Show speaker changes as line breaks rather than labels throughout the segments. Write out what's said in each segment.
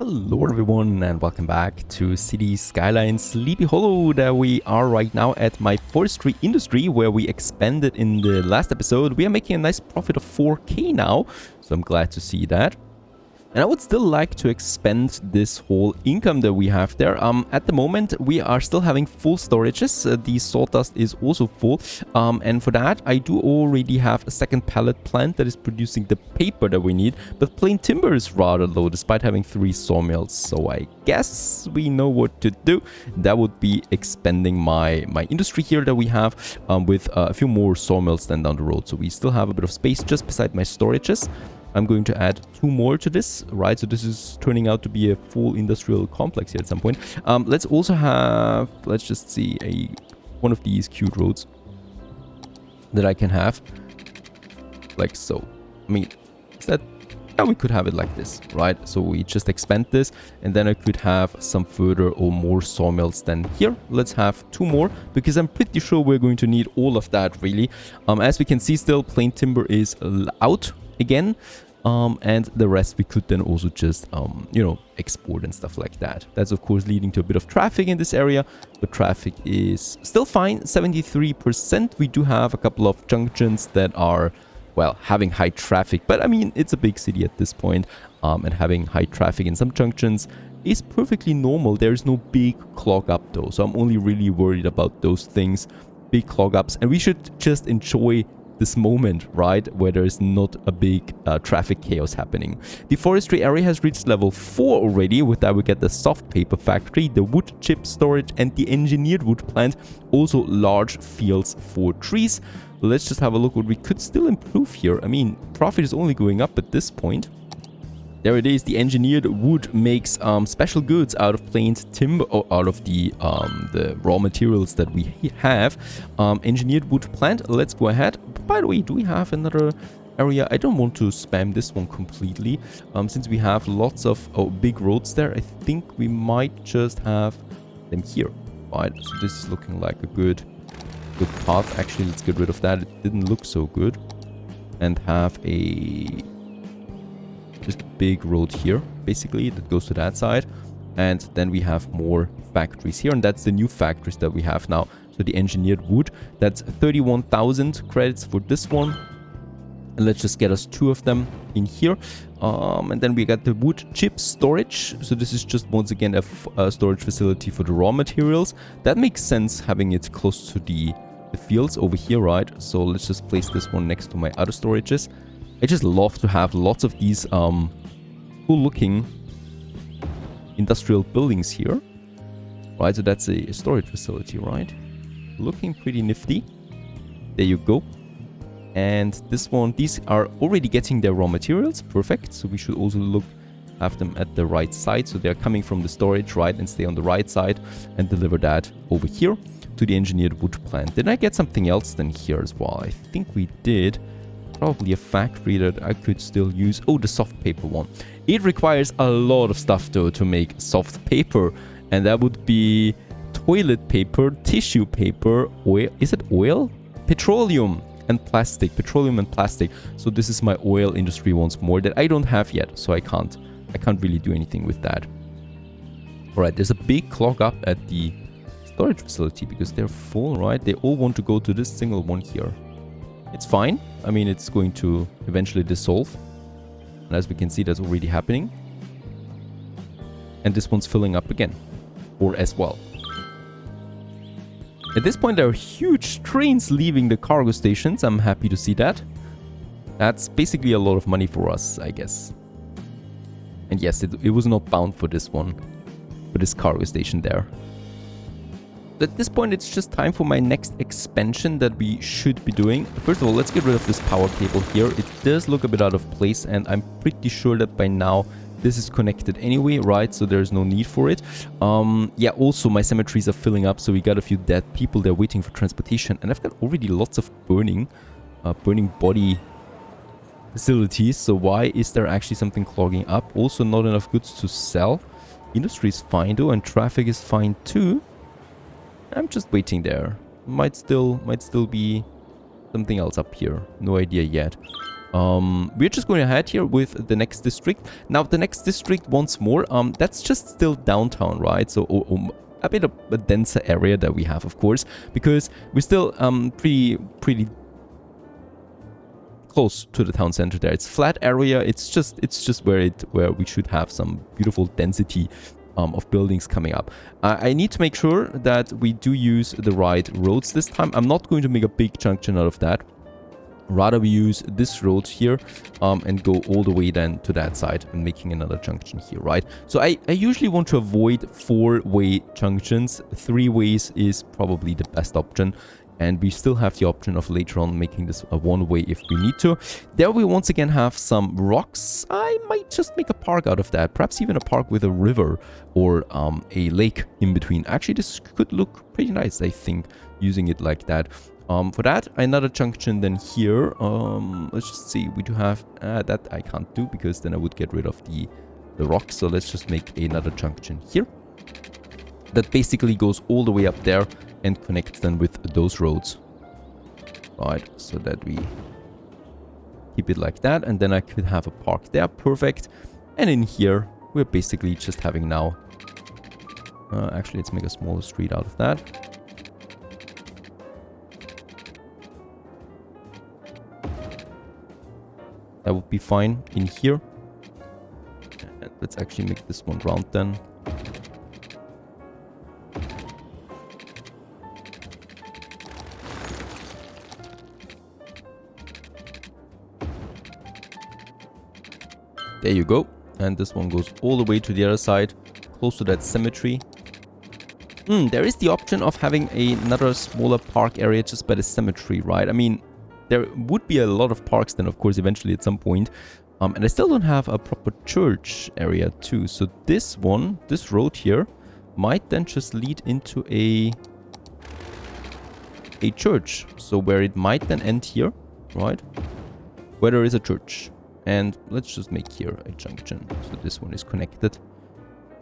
Hello everyone and welcome back to Cities Skylines Sleepy Hollow. There we are right now at my forestry industry where we expanded in the last episode. We are making a nice profit of 4k now, so I'm glad to see that. And I would still like to expand this whole income that we have there. At the moment, we are still having full storages. The sawdust is also full. And for that, I do already have a second pallet plant that is producing the paper that we need. But plain timber is rather low, despite having 3 sawmills. So I guess we know what to do. That would be expanding my industry here that we have with a few more sawmills than down the road. So we still have a bit of space just beside my storages. I'm going to add 2 more to this, right? So this is turning out to be a full industrial complex here at some point. Let's also have, let's just see, one of these cute roads that I can have, like so. I mean, is that, yeah, we could have it like this, right? So we just expand this, and then I could have some further or more sawmills than here. Let's have 2 more, because I'm pretty sure we're going to need all of that, really. As we can see, still plain timber is out again. And the rest we could then also just, you know, export and stuff like that. That's, of course, leading to a bit of traffic in this area, but traffic is still fine, 73%. We do have a couple of junctions that are, well, having high traffic, but I mean, it's a big city at this point, and having high traffic in some junctions is perfectly normal. There's no big clog up though, so I'm only really worried about those things, big clog ups, and we should just enjoy this moment, right, where there is not a big traffic chaos happening. The forestry area has reached level 4 already. With that we get the soft paper factory, the wood chip storage, and the engineered wood plant. Also large fields for trees. Let's just have a look what we could still improve here. I mean, profit is only going up at this point. There it is. The engineered wood makes special goods out of planed timber, or out of the raw materials that we have. Engineered wood plant. Let's go ahead. By the way, do we have another area? I don't want to spam this one completely. Since we have lots of big roads there, I think we might just have them here. Right. So this is looking like a good path. Actually, let's get rid of that. It didn't look so good. And have just a big road here, basically, that goes to that side. And then we have more factories here, and that's the new factories that we have now. So the engineered wood, that's 31,000 credits for this one. And let's just get us 2 of them in here. And then we got the wood chip storage. So this is just once again a storage facility for the raw materials. That makes sense, having it close to the fields over here, right? So let's just place this one next to my other storages. I just love to have lots of these cool looking industrial buildings here. Right, so that's a storage facility, right? Looking pretty nifty. There you go. And this one, these are already getting their raw materials. Perfect. So we should also have them at the right side. So they're coming from the storage, right, and stay on the right side and deliver that over here to the engineered wood plant. Did I get something else then here as well? I think we did. Probably a factory that I could still use. Oh, the soft paper one. It requires a lot of stuff though to make soft paper, and that would be toilet paper, tissue paper, oil. Is it oil? Petroleum and plastic. Petroleum and plastic. So this is my oil industry once more that I don't have yet, so I can't really do anything with that. All right, there's a big clog up at the storage facility because they're full, right? They all want to go to this single one here. It's fine. I mean, it's going to eventually dissolve. And as we can see, that's already happening. And this one's filling up again. Or as well. At this point, there are huge trains leaving the cargo stations. I'm happy to see that. That's basically a lot of money for us, I guess. And yes, it was not bound for this one. For this cargo station there. At this point, it's just time for my next expansion that we should be doing. First of all, let's get rid of this power cable here. It does look a bit out of place, and I'm pretty sure that by now this is connected anyway, right? So there's no need for it. Yeah, also my cemeteries are filling up, so we got a few dead people there waiting for transportation. And I've got already lots of burning body facilities. So why is there actually something clogging up? Also not enough goods to sell. Industry is fine though, and traffic is fine too. I'm just waiting there. Might still be something else up here. No idea yet. We're just going ahead here with the next district. Now, the next district, once more, that's just still downtown, right? So, a bit of a denser area that we have, of course, because we're still pretty close to the town center there. It's flat area. It's just where we should have some beautiful density of buildings coming up. I need to make sure that we do use the right roads this time. I'm not going to make a big junction out of that. Rather, we use this road here and go all the way then to that side and making another junction here, right? So I usually want to avoid 4-way junctions. 3 ways is probably the best option. And we still have the option of later on making this a 1-way if we need to. There we once again have some rocks. I might just make a park out of that. Perhaps even a park with a river or a lake in between. Actually, this could look pretty nice, I think, using it like that. For that, another junction then here. Let's just see. We do have that I can't do because then I would get rid of the rocks. So let's just make another junction here. That basically goes all the way up there and connects then with those roads. Right, so that we keep it like that. And then I could have a park there. Perfect. And in here, we're basically just having now... actually, let's make a smaller street out of that. That would be fine in here. And let's actually make this one round then. There you go. And this one goes all the way to the other side, close to that cemetery. There is the option of having another smaller park area just by the cemetery, right? I mean, there would be a lot of parks then, of course, eventually at some point. And I still don't have a proper church area too. So this one, this road here, might then just lead into a church. So where it might then end here, right? Where there is a church. And let's just make here a junction. So this one is connected.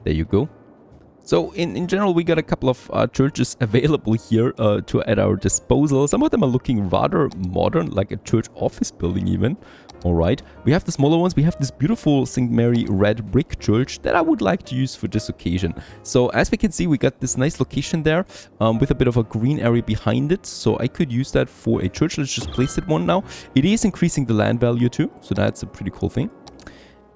There you go. So in general, we got a couple of churches available here at our disposal. Some of them are looking rather modern, like a church office building even. All right. We have the smaller ones. We have this beautiful St. Mary red brick church that I would like to use for this occasion. So as we can see, we got this nice location there with a bit of a green area behind it. So I could use that for a church. Let's just place it one now. It is increasing the land value too. So that's a pretty cool thing.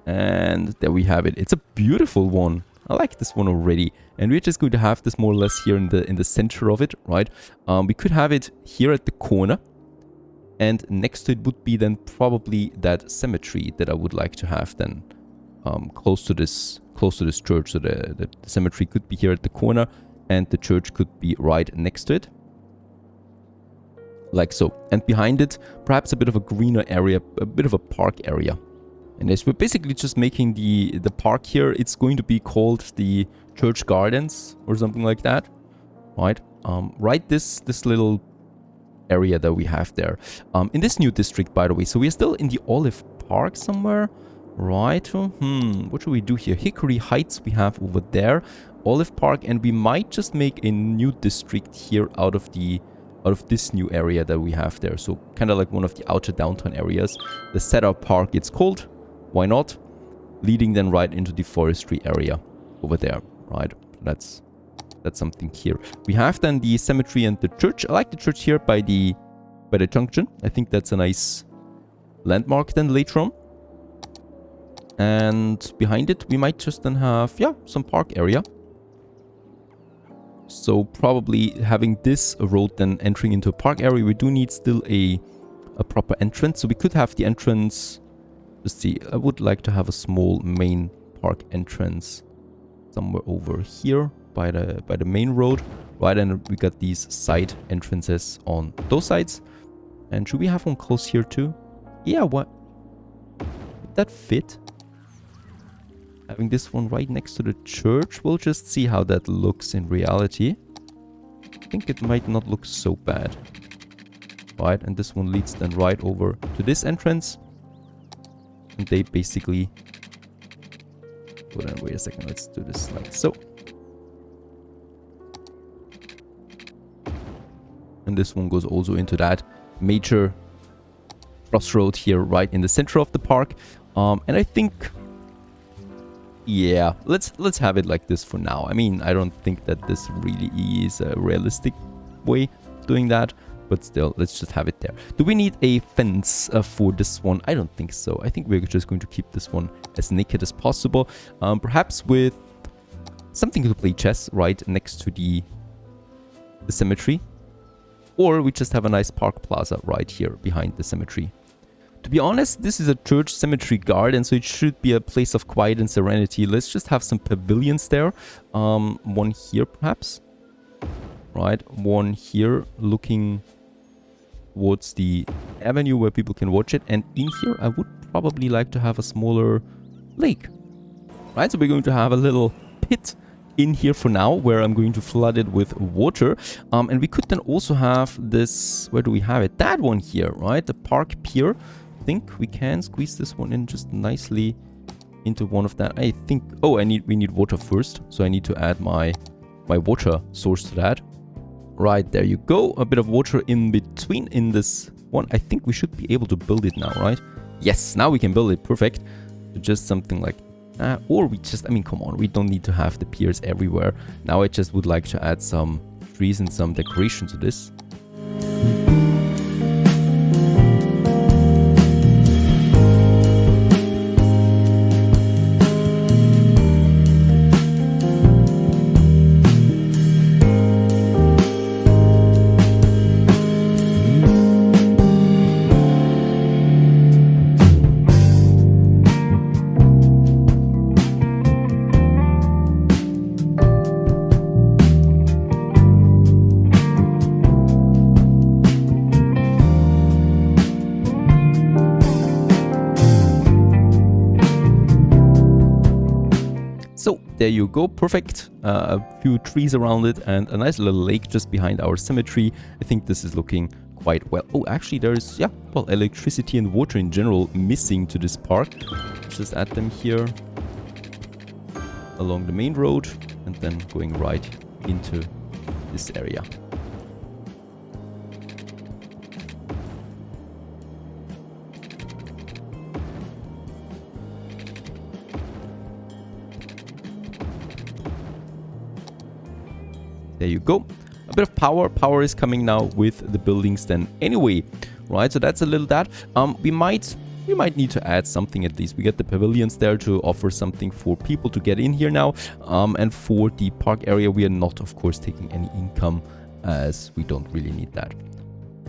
And there we have it. It's a beautiful one. I like this one already, and we're just going to have this more or less here in the center of it, right? We could have it here at the corner, and next to it would be then probably that cemetery that I would like to have then close to this church. So the cemetery could be here at the corner, and the church could be right next to it, like so. And behind it, perhaps a bit of a greener area, a bit of a park area. And as we're basically just making the park here, it's going to be called the Church Gardens or something like that, right? Right, this little area that we have there. In this new district, by the way, so we're still in the Olive Park somewhere, right? What should we do here? Hickory Heights we have over there, Olive Park, and we might just make a new district here out of this new area that we have there. So kind of like one of the outer downtown areas. The Setup Park, it's called. Why not? Leading then right into the forestry area over there, right? That's something here. We have then the cemetery and the church. I like the church here by the junction. I think that's a nice landmark then later on. And behind it, we might just then have, yeah, some park area. So probably having this road then entering into a park area, we do need still a proper entrance. So we could have the entrance... Let's see, I would like to have a small main park entrance somewhere over here by the main road. Right, and we got these side entrances on those sides. And should we have one close here too? Yeah, what? Would that fit? Having this one right next to the church. We'll just see how that looks in reality. I think it might not look so bad. Right, and this one leads then right over to this entrance. And they basically... Hold on, wait a second. Let's do this like so. And this one goes also into that major crossroad here right in the center of the park. And I think, yeah, let's have it like this for now. I mean, I don't think that this really is a realistic way of doing that, but still, let's just have it there. Do we need a fence for this one? I don't think so. I think we're just going to keep this one as naked as possible. Perhaps with something to play chess right next to the cemetery. Or we just have a nice park plaza right here behind the cemetery. To be honest, this is a church cemetery garden, so it should be a place of quiet and serenity. Let's just have some pavilions there. One here, perhaps. Right, one here looking towards the avenue where people can watch it. And in here, I would probably like to have a smaller lake. Right, so we're going to have a little pit in here for now, where I'm going to flood it with water. And we could then also have this, where do we have it? That one here, right? The park pier. I think we can squeeze this one in just nicely into one of that. I think, oh, we need water first. So I need to add my water source to that. Right, there you go. A bit of water in between in this one. I think we should be able to build it now, right? Yes, now we can build it. Perfect. So just something like that. Or we just, I mean, come on. We don't need to have the piers everywhere. Now I just would like to add some trees and some decoration to this. There you go, perfect. A few trees around it and a nice little lake just behind our cemetery. I think this is looking quite well. Oh, actually there's, yeah, well, electricity and water in general missing to this park. Let's just add them here along the main road and then going right into this area. There you go. A bit of power. Power is coming now with the buildings then anyway, right? So that's a little that. We might need to add something at least. We get the pavilions there to offer something for people to get in here now. And for the park area, we are not, of course, taking any income as we don't really need that.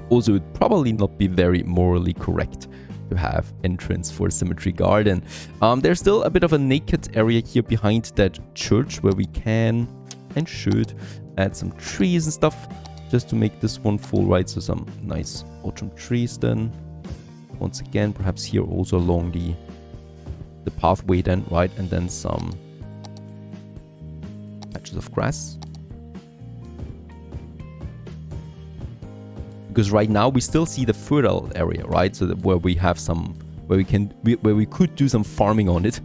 Also, it would probably not be very morally correct to have entrance for a cemetery garden. There's still a bit of a naked area here behind that church where we can and should add some trees and stuff just to make this one full, right? So some nice autumn trees then. Once again, perhaps here also along the pathway then, right? And then some patches of grass. Because right now we still see the fertile area, right? So that where we have some, where we could do some farming on it.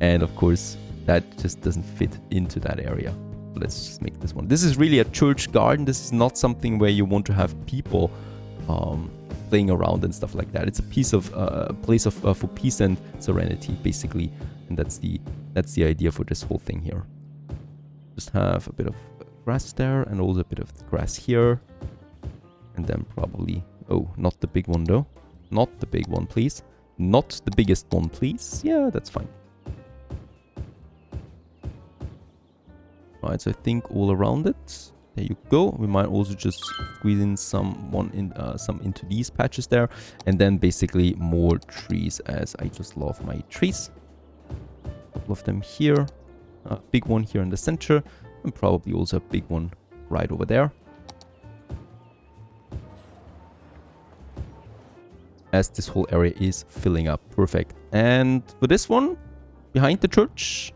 And of course, that just doesn't fit into that area. Let's just make this one. This is really a church garden. This is not something where you want to have people playing around and stuff like that. It's a piece of place of for peace and serenity, basically, and that's the idea for this whole thing here. Just have a bit of grass there, and also a bit of grass here, and then probably, oh, not the big one though, not the big one, please, not the biggest one, please. Yeah, that's fine. Right, so I think all around it. There you go. We might also just squeeze in some into these patches there, and then basically more trees, as I just love my trees. A couple of them here, a big one here in the center, and probably also a big one right over there. As this whole area is filling up, perfect. And for this one, behind the church,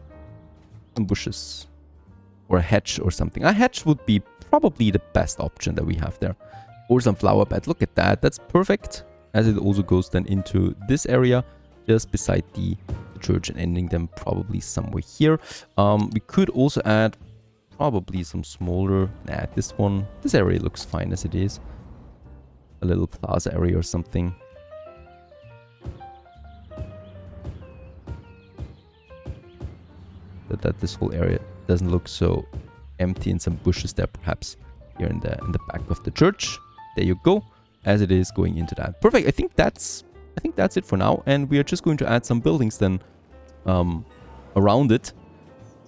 some bushes. Or a hedge or something. A hedge would be probably the best option that we have there. Or some flower bed. Look at that. That's perfect. As it also goes then into this area, just beside the church, and ending them probably somewhere here. We could also add probably some smaller. Nah, this area looks fine as it is. A little plaza area or something. so that this whole area doesn't look so empty, and some bushes there perhaps here in the back of the church. There you go, as it is going into that. Perfect. I think that's it for now, and we are just going to add some buildings then around it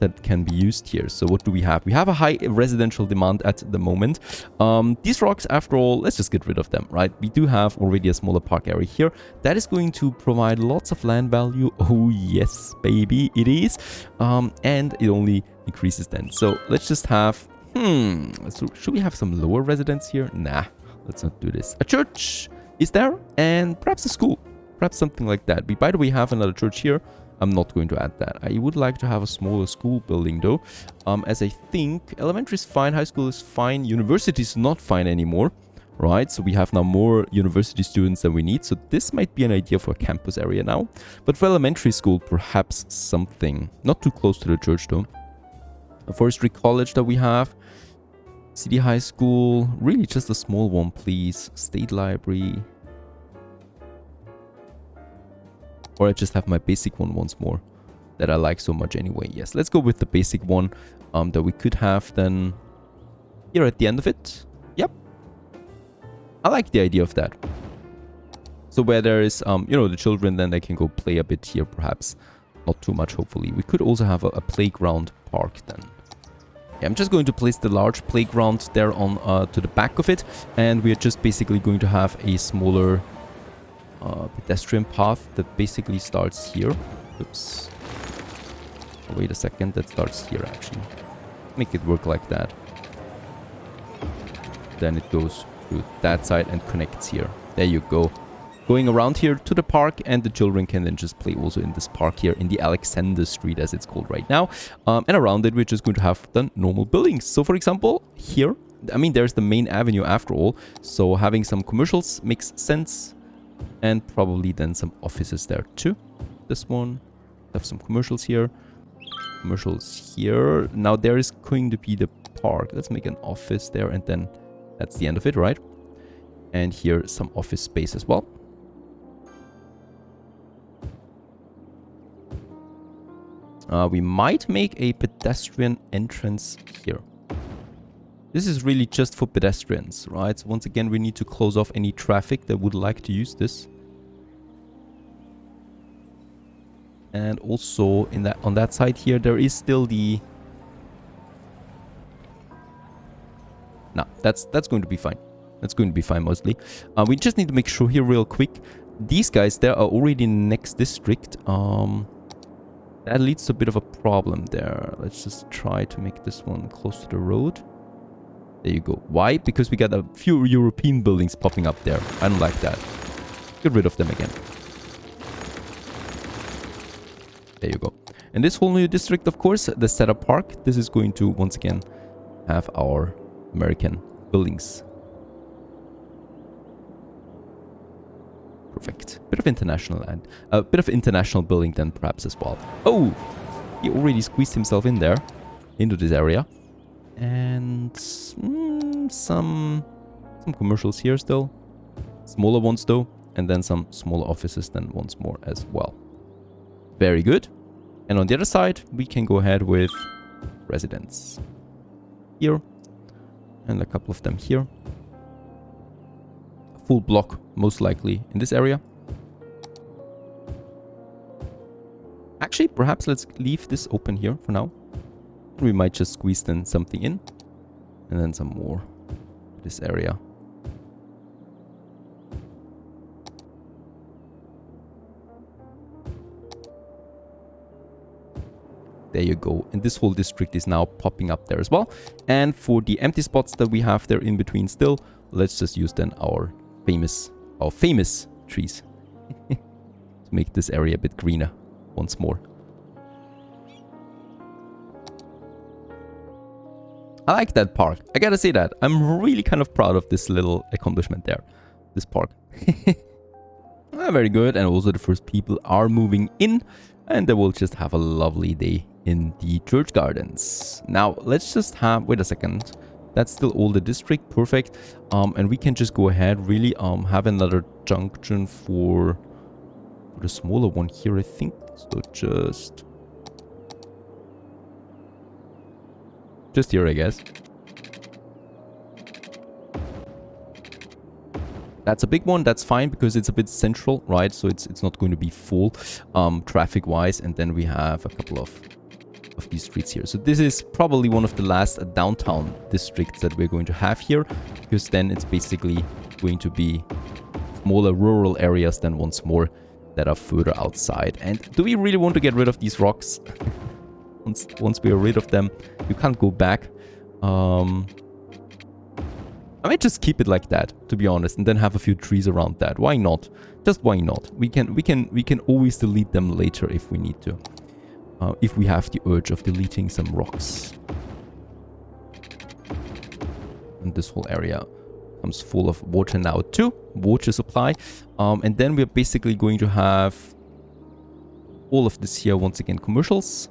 that can be used here. So what do we have? We have a high residential demand at the moment. These rocks, after all, let's just get rid of them, right? We do have already a smaller park area here. That is going to provide lots of land value. Oh yes, baby, it is. And it only increases then. So let's just have, so should we have some lower residents here? Nah, let's not do this. A church is there, and perhaps a school. Perhaps something like that. We, by the way, have another church here. I'm not going to add that. I would like to have a smaller school building though, as I think elementary is fine, high school is fine, university is not fine anymore, right? So we have now more university students than we need, so this might be an idea for a campus area now. But for elementary school, perhaps something not too close to the church though. A forestry college that we have, city high school, really just a small one please, state library. Or I just have my basic one once more that I like so much anyway. Yes, let's go with the basic one that we could have then here at the end of it. Yep. I like the idea of that. So where there is, you know, the children, then they can go play a bit here perhaps. Not too much, hopefully. We could also have a playground park then. Yeah, I'm just going to place the large playground there on to the back of it. And we are just basically going to have a smaller pedestrian path that basically starts here. Oops. Oh, wait a second, that starts here actually. Make it work like that. Then it goes through that side and connects here. There you go. Going around here to the park, and the children can then just play also in this park here in the Alexander Street as it's called right now. And around it we're just going to have the normal buildings. So for example, here, I mean there's the main avenue after all, so having some commercials makes sense. And probably then some offices there too. This one, have some commercials here. Commercials here. Now there is going to be the park. Let's make an office there, and then that's the end of it, right? And here some office space as well. We might make a pedestrian entrance here. This is really just for pedestrians, right? So once again, we need to close off any traffic that would like to use this. And also in that on that side here, there is still the... No, that's going to be fine. That's going to be fine mostly. We just need to make sure here real quick. These guys there are already in the next district. That leads to a bit of a problem there. Let's just try to make this one close to the road. There you go. Why? Because we got a few European buildings popping up there. I don't like that. Get rid of them again. There you go. And this whole new district, of course, the setup park, this is going to once again have our American buildings. Perfect. Bit of international and a bit of international building then perhaps as well. Oh, he already squeezed himself in there into this area. And some commercials here still, smaller ones though, and then some smaller offices then once more as well. Very good. And on the other side we can go ahead with residents here, and a couple of them here. A full block most likely in this area. Actually, perhaps let's leave this open here for now. We might just squeeze then something in, and then some more this area. There you go. And this whole district is now popping up there as well. And for the empty spots that we have there in between still, let's just use then our famous trees to make this area a bit greener once more. I like that park. I gotta say that. I'm really kind of proud of this little accomplishment there. This park. Very good. And also the first people are moving in. And they will just have a lovely day in the church gardens. Now, let's just have... Wait a second. That's still all the district. Perfect. And we can just go ahead, really have another junction for... the smaller one here, I think. So just... Just here, I guess. That's a big one. That's fine because it's a bit central, right? So it's not going to be full traffic-wise. And then we have a couple of these streets here. So this is probably one of the last downtown districts that we're going to have here, because then it's basically going to be smaller rural areas than once more that are further outside. And do we really want to get rid of these rocks? once we are rid of them, you can't go back. I might just keep it like that, to be honest, and then have a few trees around that. Why not? Just why not? We can always delete them later if we need to. If we have the urge of deleting some rocks. And this whole area comes full of water now too. Water supply. And then we're basically going to have all of this here, once again, commercials.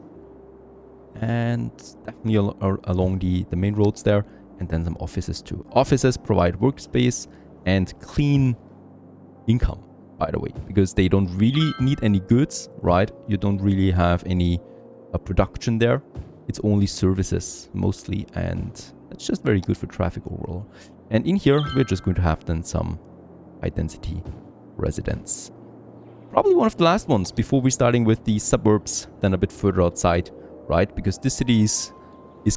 And definitely along the main roads there. And then some offices too. Offices provide workspace and clean income, by the way, because they don't really need any goods, right? You don't really have any production there. It's only services mostly, and that's just very good for traffic overall. And in here, we're just going to have then some high density residents. Probably one of the last ones before we're starting with the suburbs, then a bit further outside, right? Because this city is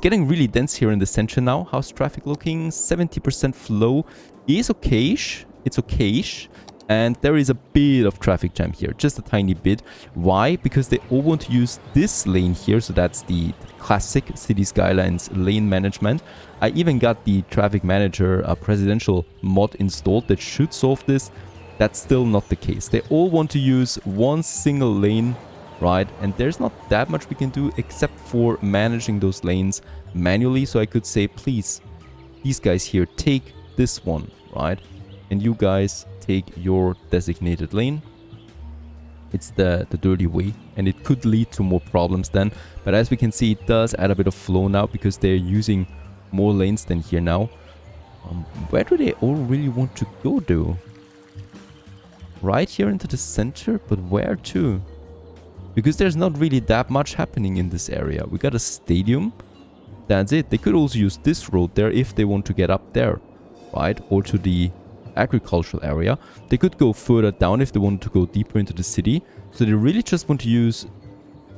getting really dense here in the center now. How's traffic looking? 70% flow is okayish. It's okayish. And there is a bit of traffic jam here, just a tiny bit. Why? Because they all want to use this lane here. So that's the classic Cities Skylines lane management. I even got the traffic manager presidential mod installed that should solve this. That's still not the case. They all want to use one single lane, right? And there's not that much we can do except for managing those lanes manually. So I could say, please, these guys here, take this one, right? And you guys take your designated lane. It's the dirty way, and it could lead to more problems then. But as we can see, it does add a bit of flow now because they're using more lanes than here now. Where do they all really want to go though? Right here into the center, but where to? Because there's not really that much happening in this area. We got a stadium. That's it. They could also use this road there if they want to get up there, right? Or to the agricultural area. They could go further down if they want to go deeper into the city. So they really just want to use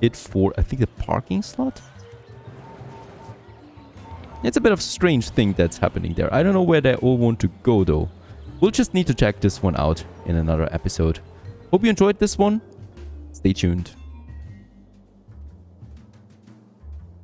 it for, I think, the parking slot. It's a bit of a strange thing that's happening there. I don't know where they all want to go though. We'll just need to check this one out in another episode. Hope you enjoyed this one. Stay tuned.